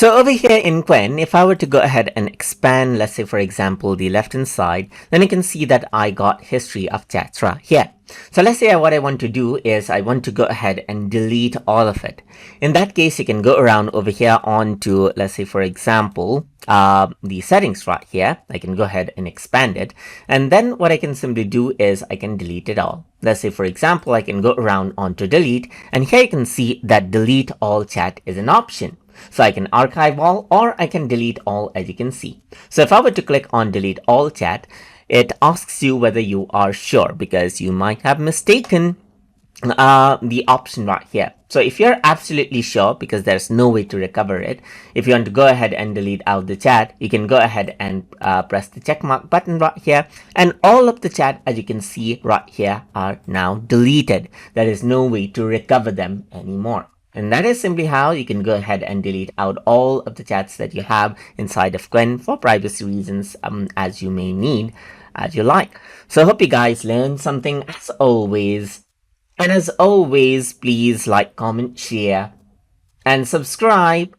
So over here in Qwen, if I were to go ahead and expand, let's say for example, the left hand side, then you can see that I got history of chats right here. So let's say what I want to do is I want to go ahead and delete all of it. In that case, you can go around over here onto, let's say for example, the settings right here. I can go ahead and expand it. And then what I can simply do is I can delete it all. Let's say for example, I can go around onto delete, and here you can see that delete all chat is an option. So I can archive all or I can delete all, as you can see. So if I were to click on delete all chat, it asks you whether you are sure, because you might have mistaken the option right here. So if you're absolutely sure, because there's no way to recover it, if you want to go ahead and delete out the chat, you can go ahead and press the check mark button right here, and all of the chat, as you can see right here, are now deleted. There is no way to recover them anymore. And that is simply how you can go ahead and delete out all of the chats that you have inside of Qwen for privacy reasons, as you may need, as you like. So I hope you guys learned something as always. And as always, please like, comment, share, and subscribe.